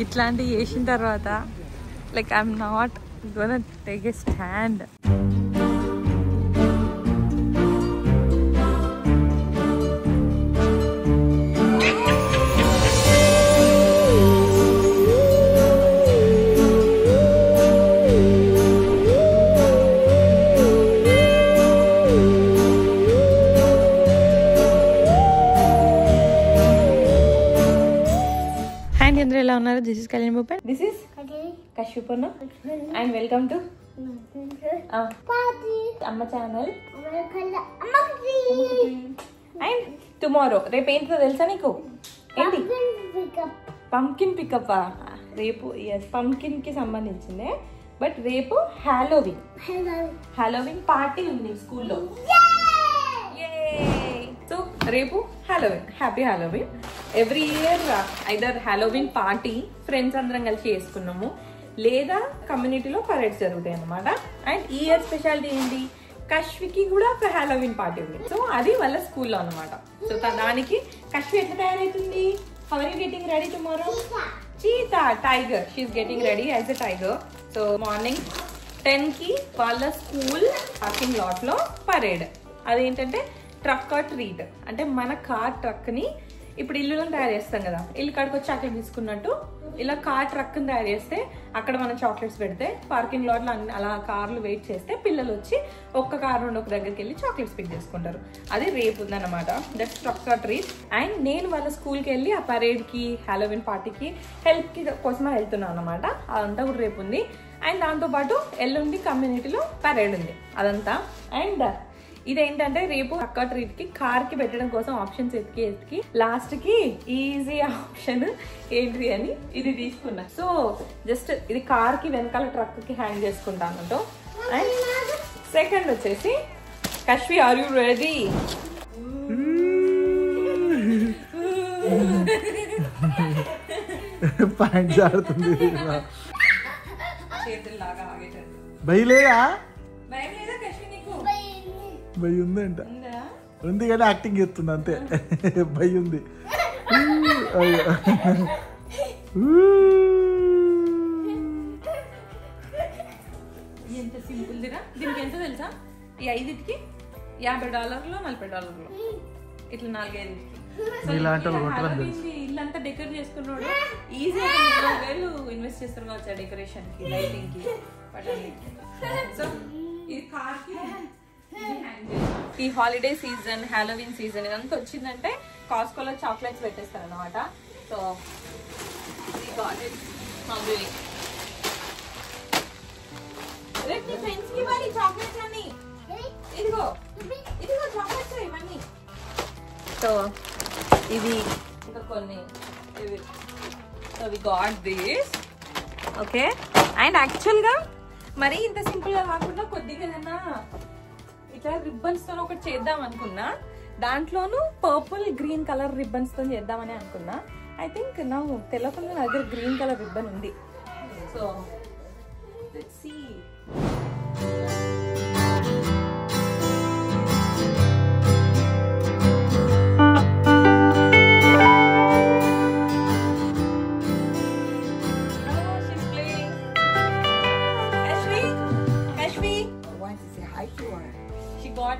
ఇట్లాంటివి చేసిన తర్వాత like I'm not gonna take a stand. ఎలా ఉన్నారు? This is Kalyan Bhupan, this is Kashyapanna and welcome to Amma channel. And tomorrow రేపు ఏంటో తెలుసా నీకు? ఏంటి? Pumpkin pickup. రేపు పంకిన్ కి సంబంధించిందే, బట్ రేపు హాలోవిన్ పార్టీ ఉంది స్కూల్లో. సో రేపు Halloween, happy Halloween. Every year either Halloween party friends అందరం కలిసి చేసుకున్నాము, లేదా కమ్యూనిటీలో పరేడ్స్ జరుగుతాయి అన్నమాట. అండ్ ఈ ఇయర్ స్పెషాలిటీ ఏంటి, కశ్వికి కూడా ఒక హాలోవిన్ పార్టీ ఉంది. సో అది వాళ్ళ స్కూల్లో అనమాట. సో దానికి కశ్వి ఎట్లా తయారైతుంది? How are you getting ready tomorrow? Cheetah, tiger, she is getting ready as a tiger. So morning 10 కి వాళ్ళ స్కూల్ పార్కింగ్ లాట్ లో పరేడ్. అదేంటంటే ట్రక్ ఆర్ ట్రీట్, అంటే మన కార్ ట్రక్ ని ఇప్పుడు ఇల్లులను తయారు చేస్తాం కదా, ఇల్లు కాడికి వచ్చి చాక్లెట్ తీసుకున్నట్టు ఇలా కార్ ట్రక్ ని తయారు చేస్తే అక్కడ మనం చాక్లెట్స్ పెడితే పార్కింగ్ లాట్ లో అలా కార్లు వెయిట్ చేస్తే పిల్లలు వచ్చి ఒక్క కార్ నుండి ఒక దగ్గరికి వెళ్ళి చాక్లెట్స్ పిక్ చేసుకుంటారు. అది రేపు ఉందన్నమాట. That's truck or treat. And నేను వాళ్ళ స్కూల్కి వెళ్ళి ఆ పరేడ్ కి హాలోవిన్ పార్టీకి హెల్ప్ కి కోసమే వెళ్తున్నాను అనమాట. అదంతా కూడా రేపు ఉంది. అండ్ దాంతోపాటు ఎల్లుండి కమ్యూనిటీలో పరేడ్ ఉంది అదంతా. అండ్ ఇదేంటంటే రేపు అక్క ట్రీట్ కి కార్ కి పెట్టడం కోసం ఆప్షన్స్ ఎతికి లాస్ట్ కి ఈజీ ఆప్షన్ ఏంటి అని ఇది తీసుకున్నా. సో జస్ట్ ఇది కార్ కి వెనకాల ట్రక్ కి హ్యాంగ్ చేసుకుంటాను. అండ్ సెకండ్ వచ్చేసి కశ్వి, ఆర్ యూ రెడీ? చేతుల్లాగా ఆగేటట్టు భయలేదా? భయం లేదా కశ్వి నీకు? భయం ఉందంట. ఉంది కానీ యాక్టింగ్ చేస్తుంది అంతే. భయం ఉంది. ఎంత సింపుల్ దిరా. దీనికి ఎంత తెలుసా? ఈ 5కి $50, $40 ఇట్లా 4-5కి. ఇల్లంతా డెకరేట్ చేసుకున్నాడు. ఈజీగా 30,000 ఇన్వెస్ట్ చేస్తారు కావచ్చు డెకరేషన్ కి, లైటింగ్ కి, పటానికి. సో ఇది కార్ కి. ఈ హాలిడే సీజన్, హాలోవిన్ సీజన్ ఇదంతా వచ్చిందంటే కాస్కోలో చాక్లెట్స్ పెట్టేస్తారు అనమాట. సో రేపు ఫ్రెండ్స్ కి ఇవ్వాలి చాక్లెట్స్ అన్ని. ఇదిగో చాక్లెట్స్ ఇవన్నీ. సో ఇది ఇంకా కొన్ని. So we got this. Okay. And actual గా మరి ఇంత సింపుల్ గా కాకుండా కొద్దిగా ఏదైనా ఇట్లా రిబ్బన్స్ తో ఒకటి చేద్దాం అనుకున్నా. దాంట్లోనూ పర్పుల్ గ్రీన్ కలర్ రిబ్బన్స్ తో చేద్దామని అనుకున్నా. ఐ థింక్ నా తెల్లకుండా నా దగ్గర గ్రీన్ కలర్ రిబ్బన్ ఉంది. So let's see.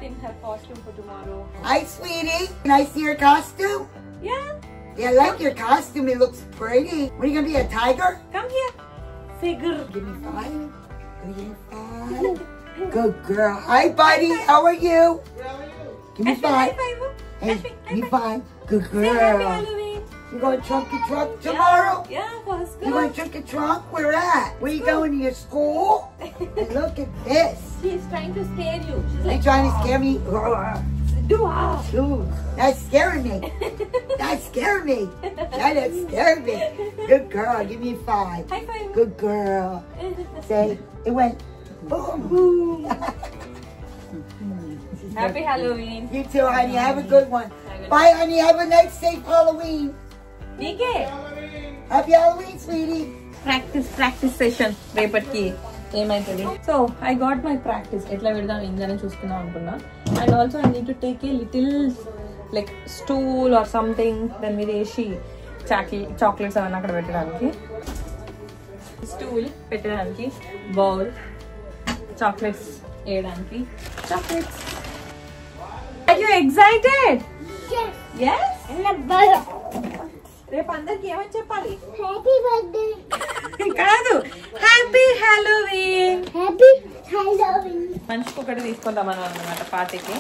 In her costume for tomorrow. Hi, sweetie. Can I see your costume? Yeah. Yeah, I like your costume. It looks pretty. What, are you gonna be a tiger? Come here. Figure. Give me 5. Give me 5. Good girl. Hi, buddy. How are you? Give me 5. Hey, give me 5. Good girl. Say happy Halloween. You going trunk your trunk tomorrow? Yeah, for school. You going trunk your trunk? Where at? Where you going to your school? And look at this. She's trying to scare you. She's Are like, you trying to scare me? do wow. Dude, that's scaring me. That's scaring me. That scared me. Good girl. Give me 5. High five. Good girl. Say, it went boom, boom. Happy Halloween. You too, honey. Have a good one. Bye, honey. Have a nice, safe Halloween. Nike. Happy Halloween, sweetie. Practice session. రేపటికి ఏమైతుంది. So I got my practice. ఎట్లా పెడదాం ఇంజన్ చూసుకుందాం అనుకున్నా. And also I need to take a little like stool or something దాని మీద వేసి చాక్లెట్స్ అవన్నీ అక్కడ పెట్టడానికి, స్టూల్ పెట్టడానికి, బౌల్ చాక్లెట్స్ వేయడానికి, chocolates. Are you excited? yes రేపు అందరికి ఏమని చెప్పాలి? హ్యాపీ బర్త్డే కాదు, హ్యాపీ హాలోవీన్. Happy Halloween. మనిషికి ఒకటి తీసుకుందామని అన్నమాట పార్టీకి.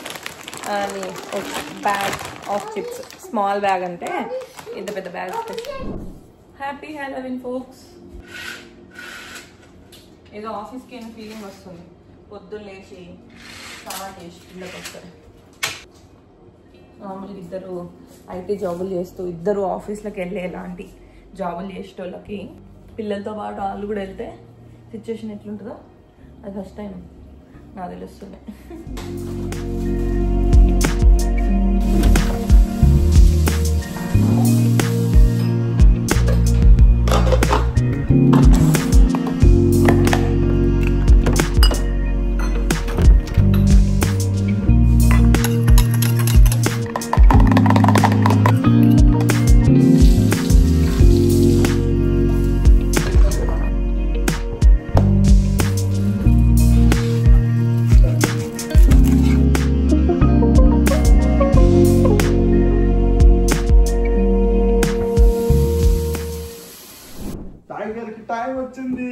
అని ఒక bag of chips, small bag అంటే ఇంత పెద్ద బ్యాగ్. Happy Halloween folks. ఏదో ఆఫీస్కి అయిన ఫీలింగ్ వస్తుంది. పొద్దున్న లేచి స్టార్ట్ చేసి పిల్లకి వస్తారు. మామూలుగా ఇద్దరు ఐటీ జాబులు చేస్తూ ఇద్దరు ఆఫీస్లోకి వెళ్ళేలాంటి జాబులు చేసేటోళ్ళకి పిల్లలతో పాటు వాళ్ళు కూడా వెళ్తే సిచ్యువేషన్ ఎట్లుంటుందో అది ఫస్ట్ టైం నాకు తెలుస్తుంది. టైం వచ్చింది.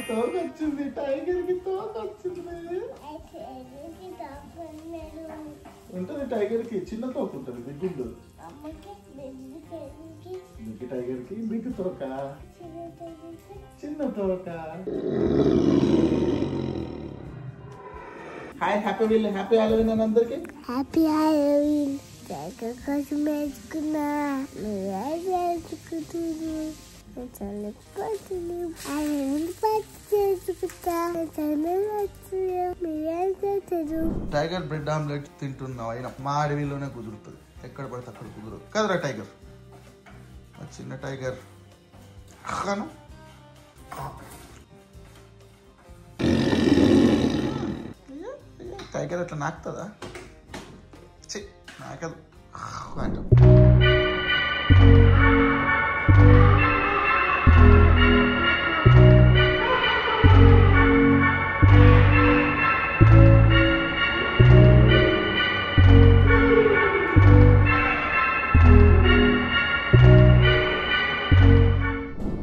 తోక వచ్చింది, టైగర్ కి తోక వచ్చింది. ఉంటుంది టైగర్ కి చిన్న తోక ఉంటుంది, బిగ్ ఉండదు. బిగ్ టైగర్ కి బిగ్ తోక, చిన్న తోక. హాయ్, హ్యాపీ హాలోవీన్ అని అందరికి. Happy Halloween. టైగర్ కోసం వేసుకున్నా, టైగర్ బ్రెడ్ ఆమ్లెట్ తింటున్నావు అయినా మా అడవిలోనే కుదురుతుంది, ఎక్కడ పడితే అక్కడ కుదరదు కదరా టైగర్. చిన్న టైగర్ టైగర్ అట్లా నాకుతుందా? నాకదు అంట.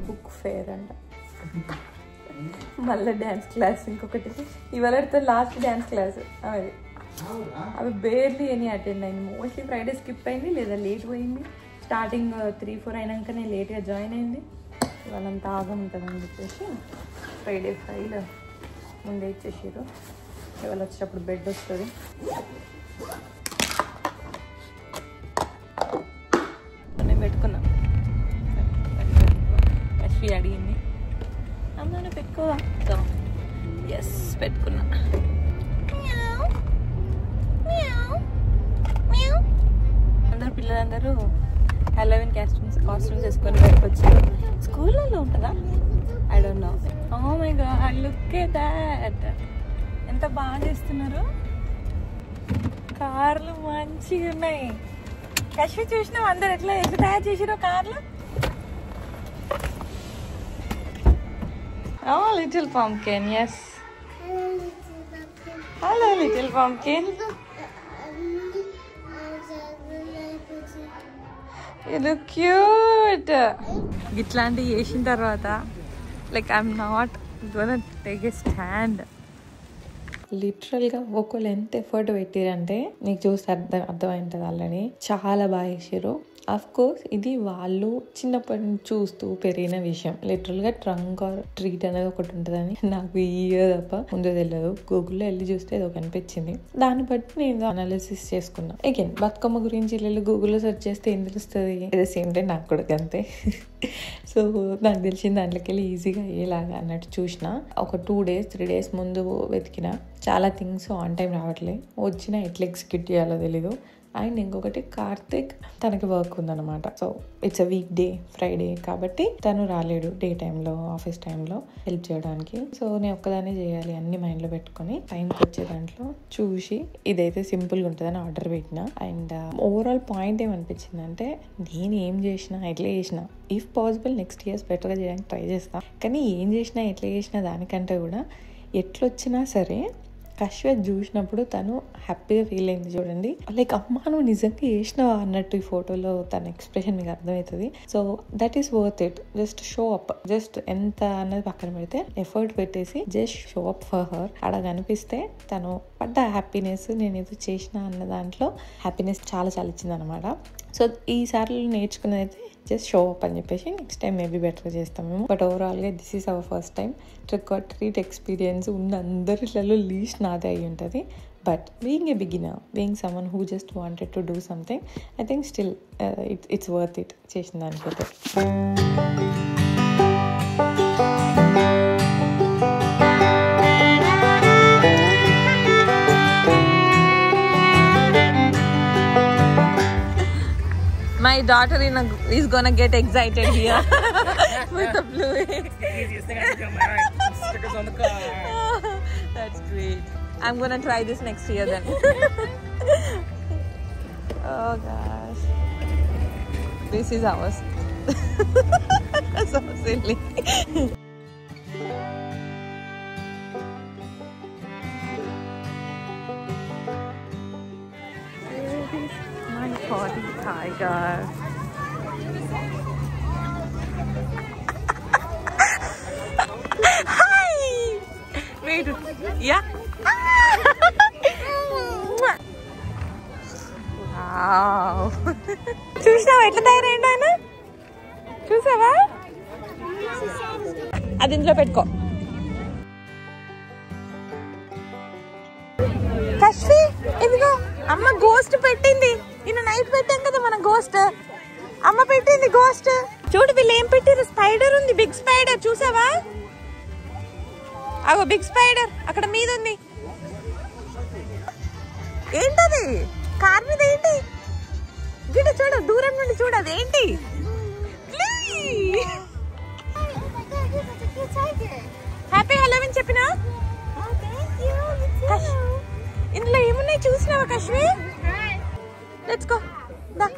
బుక్ ఫేర్ అంట, మళ్ళీ డ్యాన్స్ క్లాస్ ఇంకొకటి. ఇవాళ లాస్ట్ డ్యాన్స్ క్లాస్ అవి బేర్లీ అని అటెండ్ అయింది. మోస్ట్లీ ఫ్రైడే స్కిప్ అయింది లేదా లేట్ పోయింది. స్టార్టింగ్ 3-4 అయినాకనే లేట్గా జాయిన్ అయింది. ఇవాళంతా ఆగం ఉంటుందని చెప్పేసి ఫ్రైడే ఫైల్ ముందే ఇచ్చేసారు. ఇవాళ వచ్చేటప్పుడు బెడ్ వస్తుంది. నేను పెట్టుకున్నా, లక్ష్మి అడిగింది అమ్మ పెట్టుకోవా. సో ఎస్ పెట్టుకున్నా. అందరు పిల్లలందరూ హాలోవీన్ కాస్ట్యూమ్స్ వేసుకొని బయటకు వచ్చారు. స్కూల్లో ఉంటుందా? I don't know. Oh my God, look at that. ఎంత బాగా చేస్తున్నారు. కార్లు మంచిగా ఉన్నాయి. కశ్మీర్ చూసినాం అందరు ఎట్లా తయారు చేసారో కార్లు. Oh little pumpkin. Yes, hello little pumpkin. You look cute. ఇట్లాంటివి చేసిన తర్వాత like I'm not gonna take a stand. లిటరల్గా ఒకళ్ళు ఎంత ఎఫర్ట్ పెట్టారంటే నీకు చూస్తే అర్థమైంటుంది ఆల్రెడీ. చాలా బాగా చేసారు. అఫ్ కోర్స్ ఇది వాళ్ళు చిన్నప్పటి నుంచి చూస్తూ పెరిగిన విషయం. లిటరల్గా ట్రంక్ ఆర్ ట్రీట్ అనేది ఒకటి ఉంటుందని నాకు ఇయర్ తప్ప ముందు తెలియదు. గూగుల్లో వెళ్ళి చూస్తే ఏదో కనిపించింది. దాన్ని బట్టి నేను అనాలిసిస్ చేసుకున్నా. అగైన్ బతుకమ్మ గురించి వెళ్ళి గూగుల్లో సెర్చ్ చేస్తే ఏం తెలుస్తుంది? అట్ ద సేమ్ టైం నాకు కూడా అంతే. సో నాకు తెలిసిన దాంట్లోకి వెళ్ళి ఈజీగా అయ్యేలాగా అన్నట్టు చూసిన. ఒక 2-3 days ముందు వెతికిన. చాలా థింగ్స్ ఆన్ టైం రావట్లేదు. వచ్చినా ఎట్లా ఎగ్జిక్యూట్ చేయాలో తెలీదు. అండ్ ఇంకొకటి కార్తిక్ తనకి వర్క్ ఉందన్నమాట. So it's a week day, Friday కాబట్టి తను రాలేడు డే టైంలో, ఆఫీస్ టైంలో హెల్ప్ చేయడానికి. సో నేను ఒక్కదానే చేయాలి అన్ని మైండ్లో పెట్టుకుని టైంకి వచ్చే దాంట్లో చూసి ఇదైతే సింపుల్గా ఉంటుందని ఆర్డర్ పెట్టిన. అండ్ ఓవరాల్ పాయింట్ ఏమనిపించిందంటే నేను ఏం చేసినా ఎట్లా చేసినా ఇఫ్ పాసిబుల్ నెక్స్ట్ ఇయర్స్ బెటర్గా చేయడానికి ట్రై చేస్తాను. కానీ ఏం చేసినా ఎట్లా చేసినా దానికంటే కూడా ఎట్లొచ్చినా సరే కశ్యప్ చూసినప్పుడు తను హ్యాపీగా ఫీల్ అయింది చూడండి. లైక్ అమ్మ నువ్వు నిజంగా చేసినావా అన్నట్టు ఈ ఫోటోలో తన ఎక్స్ప్రెషన్ మీకు అర్థమవుతుంది. So that is worth it. Just show up, just ఎంత అన్నది పక్కన పెడితే ఎఫర్ట్ పెట్టేసి just show up for her. అలా కనిపిస్తే తను పడ్డ హ్యాపీనెస్, నేను ఏదో చేసిన అన్న దాంట్లో హ్యాపీనెస్ చాలా చాలా ఇచ్చింది అనమాట. సో ఈసారి నేర్చుకునేది అయితే జస్ట్ షో అప్ అని చెప్పేసి నెక్స్ట్ టైం మేబీ బెటర్గా చేస్తామేమో. బట్ ఓవరాల్గా this is our first time trick are treat experience. ఉన్న అందరిలో లీస్ట్ నాదే అయి ఉంటుంది. But being a beginner, being someone who just wanted to do something, I think still it's worth it చేసిన దానికైతే. My daughter is gonna get excited here with the blue. Stickers on the car. That's great. I'm gonna try this next year then. Oh gosh, this is ours. So silly. My potty tiger. Hi. Wait. Yeah. Wow. చూసావా ఎట్లా తయారైండు ఆయన? చూసావా? అది ఇంట్లో పెట్టుకో. కశ్వి ఇదిగో అమ్మ ghost పెట్టింది. నిన్న నైట్ పెట్టాం కదా మనం గోస్ట్. అమ్మ పెట్టింది గోస్ట్. చూడు వీళ్ళు ఏం పెట్టారు, స్పైడర్ ఉంది, బిగ్ స్పైడర్. చూసావా? అగో బిగ్ స్పైడర్ అక్కడ మీద ఉంది. ఏంటది కార్ మీద? ఏంటి గిడ చూడు, దూరం నుండి చూడు, అది ఏంటి? హ్యాపీ హలోవిన్ చెప్పినా? ఇందులో ఏమున్నాయి చూసినావా కశ్వి? Let's go. దా.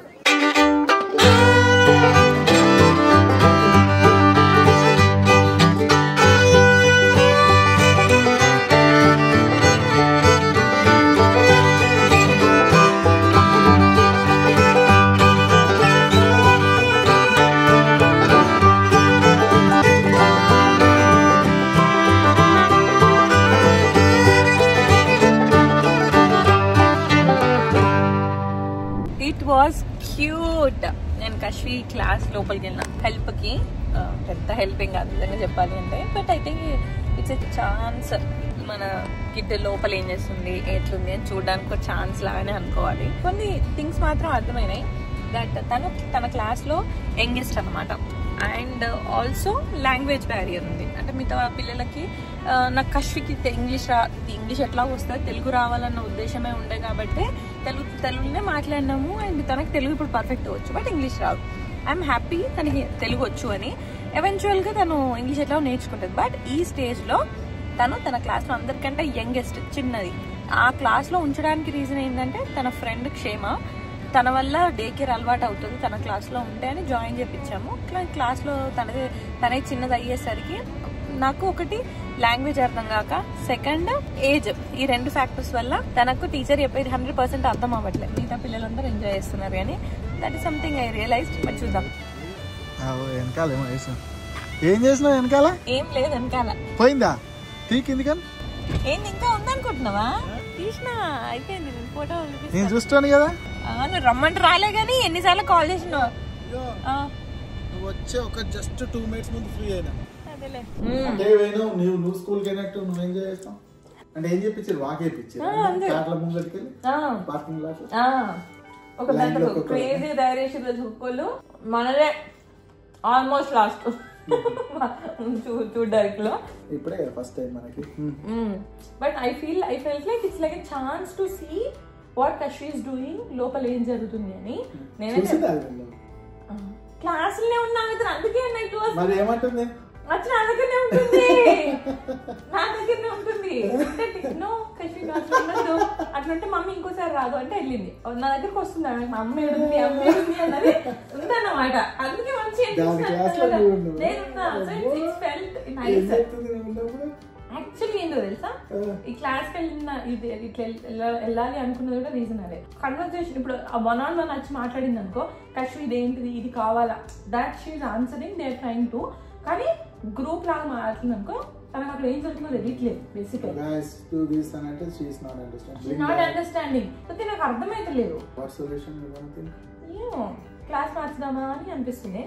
It was cute. నేను కశ్వి క్లాస్ లోపలికి వెళ్ళిన హెల్ప్కి. పెద్ద హెల్పింగ్ కాదు నిజంగా చెప్పాలి అంటే, but I think it's a chance. మన కిడ్ లోపల ఏం చేస్తుంది, ఎట్లుంది అని చూడడానికి ఒక ఛాన్స్ లాగానే అనుకోవాలి. కొన్ని థింగ్స్ మాత్రం అర్థమైనాయి. దట్ తను తన క్లాస్లో యంగెస్ట్ అనమాట. అండ్ ఆల్సో లాంగ్వేజ్ బ్యారియర్ ఉంది. అంటే మిగతా పిల్లలకి నాకు కశ్వికి ఇంగ్లీష్ ఎట్లా వస్తుంది, తెలుగు రావాలన్న ఉద్దేశమే ఉండే కాబట్టి తెలుగునే మాట్లాడినాము. అండ్ తనకు తెలుగు ఇప్పుడు పర్ఫెక్ట్ వచ్చు, బట్ ఇంగ్లీష్ రాదు. ఐఎమ్ హ్యాపీ తనకి తెలుగు వచ్చు అని. ఎవెన్చువల్గా తను ఇంగ్లీష్ ఎట్లా నేర్చుకుంటుంది. బట్ ఈ స్టేజ్లో తను తన క్లాస్లో అందరికంటే యంగెస్ట్, చిన్నది. ఆ క్లాస్లో ఉంచడానికి రీజన్ ఏంటంటే తన ఫ్రెండ్ క్షేమ, తన వల్ల డే కేర్ అలవాటు అవుతుంది తన క్లాస్లో ఉంటే అని జాయిన్ చేయించాము. క్లాస్లో తనే చిన్నది అయ్యేసరికి నాకు ఒకటి లాంగ్వేజ్ అర్థం కాక, సెకండ్ ఏజ్, ఈ రెండు ఫ్యాక్టర్స్ వల్ల తనకు టీచర్ చెప్పేది 100% అర్థం అవ్వట్లేదు. మిగతా పిల్లలందరూ ఎంజాయ్ చేస్తున్నారు కానీ that is something I realised. మరి చూద్దాం. వెనకాల ఏం చేసినావు? వెనకాల ఏం లేదు, వెనకాల పోయిందా? తీకింది కానీ ఏంది ఇంకా ఉందనుకుంటున్నావా? తీసినా అయిపోయింది. ఫోటో నేను చూస్తాను కదా. నువ్వు రమ్మంటే రాలే కానీ ఎన్నిసార్లు కాల్ చేసినావు? వచ్చే ఒక జస్ట్ 2 minutes ముందు ఫ్రీ అయినా. అదేలే. అంటే నువ్వు స్కూల్ కి అయినట్టు నువ్వు ఏం చేస్తావు అంటే ఏం చెప్పించారు? వాక్ వేయించారు కార్ల ముంగటికి పార్కింగ్ లాట్. ఒక దాంట్లో క్రేజీ తయారు చేసి ఒక్కళ్ళు మనదే ఆల్మోస్ట్ లాస్ట్ చూడడానికి లో ఇప్పుడే ఫస్ట్ టైం మనకి. But I felt like it's like a chance to see what Kashvi is doing, లోపల ఏం జరుగుతుంది అని. నేనే క్లాసులోనే ఉన్నాను ఇతను, అందుకే మరి ఏమంటుంది వచ్చి నా దగ్గరనే ఉంటుంది, నా దగ్గరనే ఉంటుంది. అంటే నో కశ్వి ఉండదు అట్లంటే మమ్మీ ఇంకోసారి రాదు అంటే వెళ్ళింది. నా దగ్గరకు వస్తుంది, మా అమ్మ ఏడుంది అన్నది ఉందన్నమాట. అందుకే మంచి యాక్చువల్లీ ఏంటో తెలుసా, ఈ క్లాస్కి వెళ్ళిన ఇది ఇట్లా వెళ్ళాలి అనుకున్నది కూడా రీజన్ అదే. కన్వర్సేషన్ ఇప్పుడు వన్ ఆన్ వన్ వచ్చి మాట్లాడింది అనుకో, కశ్వి ఇదేంటిది ఇది కావాలా, that she's answering, they are trying to. కానీ గ్రూప్ లాగా మాట్లాడుతుంది అనుకో, తనకు అక్కడ ఏం జరుగుతుందో తెలియట్లేదు. బేసికల్లీ నాట్ అండర్స్టాండింగ్, అయితే నాకు అర్థమైతలేదు. క్లాస్ మార్చుదామా అని అనిపిస్తుంది.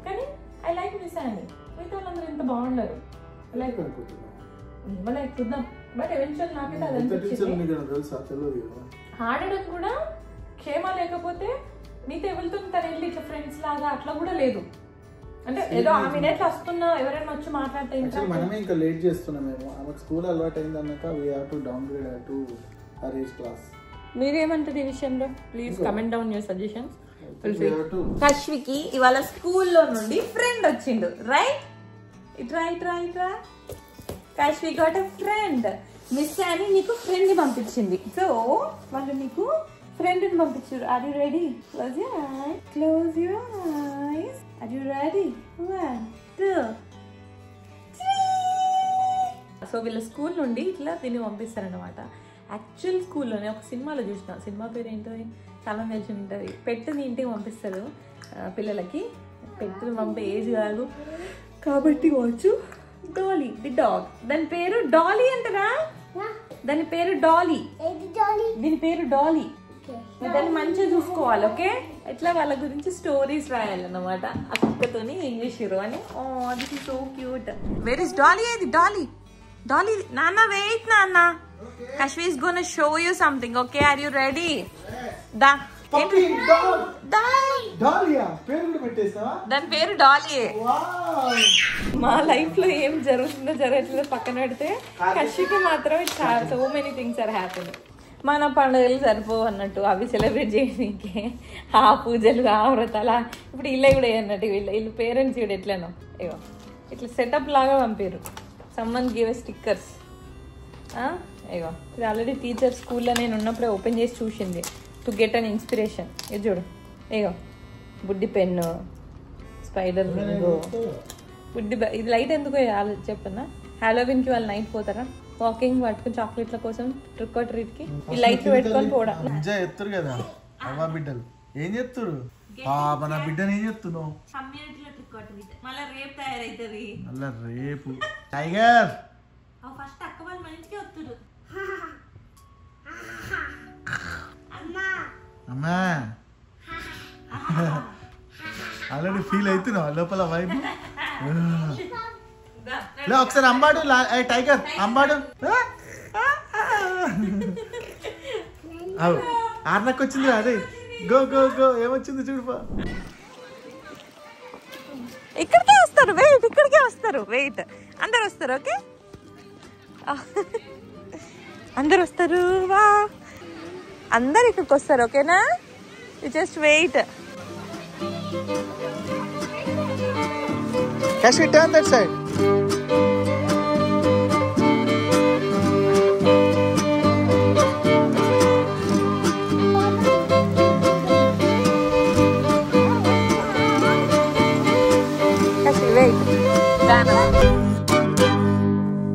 కానీ ఐ లైక్ మిస్ అని, మిగతా వాళ్ళందరూ ఎంత బాగుండరు. లైక్ లైక్ చూద్దాం, బట్ ఎవెన్చువల్ నాకైతే అది అనిపించింది. ఆడడం కూడా క్షేమ లేకపోతే మీతో వెళ్తుంది, తను వెళ్ళి ఇట్లా ఫ్రెండ్స్ లాగా అట్లా కూడా లేదు. అంటే ఏదో ఆ మినిట్ వస్తున్నా ఎవరైనా వచ్చి మాట్లాడితే మనమే ఇంకా లేట్ చేస్తున్నామేమో. ఆమెకు స్కూల్ అలవాటు అయింది అన్నాక we have to downgrade to her age class. మీరేమంటారు ఈ విషయంలో? Please comment down your suggestions. కశ్వికి ఇవాళ స్కూల్లో నుండి ఫ్రెండ్ వచ్చిండు, రైట్? ఇట్రా ఇట్రా ఇట్రా. Kashvi got a friend. Miss అని నీకు ఫ్రెండ్ ని పంపించింది. సో వాళ్ళు నీకు ఫ్రెండ్ ని పంపించారు. Are you ready? Close your eyes, close your eyes. Are you ready? 1 2 3. So వీళ్ళ స్కూల్ నుండి ఇట్లా దీన్ని పంపిస్తారనమాట. యాక్చువల్ స్కూల్లోనే ఒక సినిమాలో చూసిన, సినిమా పేరు ఏంటో చాలా తెలిసి ఉంటుంది. పెట్టుని ఇంటికి పంపిస్తారు పిల్లలకి. పెట్టుని పంపే ఏజ్ కాదు కాబట్టి వచ్చు. డాలీ ది డాగ్, దాని పేరు డాలీ అంటరా? దాని పేరు డాలీ, దీని పేరు డాలీ. దాన్ని మంచిగా చూసుకోవాలి, ఓకే? ఎట్లా వాళ్ళ గురించి స్టోరీస్ రాయాలన్నమాట ఆ కుక్కతోని ఇంగ్లీష్ హీరో అని. Oh this is so cute. Where is Dolly? అది డాలీ. డాలీ నాన్న వెయిట్ నాన్న, Kashvi is gonna show you something, okay? Are you ready? దా. దాని పేరు డాలీ. మా లైఫ్ లో ఏం జరుగుతుందో జరగట్లేదో పక్కన పెడితే కశ్వికి మాత్రం so many things are happening. మన పండుగలు సరిపోవు అన్నట్టు అవి సెలబ్రేట్ చేయడానికి ఆ పూజలు ఆ వ్రతాలు. ఇప్పుడు ఇల్లు కూడా అన్నట్టు వీళ్ళు పేరెంట్స్ కూడా ఎట్లనో ఇగో ఇట్లా సెటప్ లాగా పంపారు. Someone give stickers. ఇగో ఇది ఆల్రెడీ టీచర్ స్కూల్లో నేను ఉన్నప్పుడే ఓపెన్ చేసి చూసింది టు గెట్ అన్ ఇన్స్పిరేషన్. ఇది చూడు, ఇగో బుడ్డి పెన్ను, స్పైడర్ రింగు, బుడ్డి ఇది లైట్ ఎందుకు చెప్పన్నా? హాలోవిన్కి వాళ్ళు నైట్ పోతారా వాకింగ్ పట్టుకుని చాక్లెట్ల కోసం ట్రిక్ ఆర్ ట్రీట్ కి ఈ లైట్లు పెట్టుకొని పోవడం. ఎంజాయ్ చేస్తారు కదా అవ్వ బిడ్డలు. ఏం చేస్తారు పాప నా బిడ్డను? ఏం చేస్తున్నావు? కమ్యూనిటీలో ట్రిక్ ఆర్ ట్రీట్. మళ్ళీ రేపు తయారైతుంది. మళ్ళీ రేపు టైగర్ ఫస్ట్ అక్క వాళ్ళు మన ఇంటికి వస్తారు. అమ్మా ఆల్రెడీ ఫీల్ అవుతున్నావు లోపల వైపు. ఒకసారి అంబాడు టైగర్ అంబాడు. ఆర్నకు వచ్చింది అదే. Go go go. ఏమొచ్చింది చూడుపా. ఇక్కడికే వస్తారు, వెయిట్. ఇక్కడికే వస్తారు, వెయిట్. అందరు వస్తారు, ఓకే? అందరు వస్తారు. వా అందరు ఇక్కడికి వస్తారు, ఓకేనా? You just wait. Kashvi, turn that side.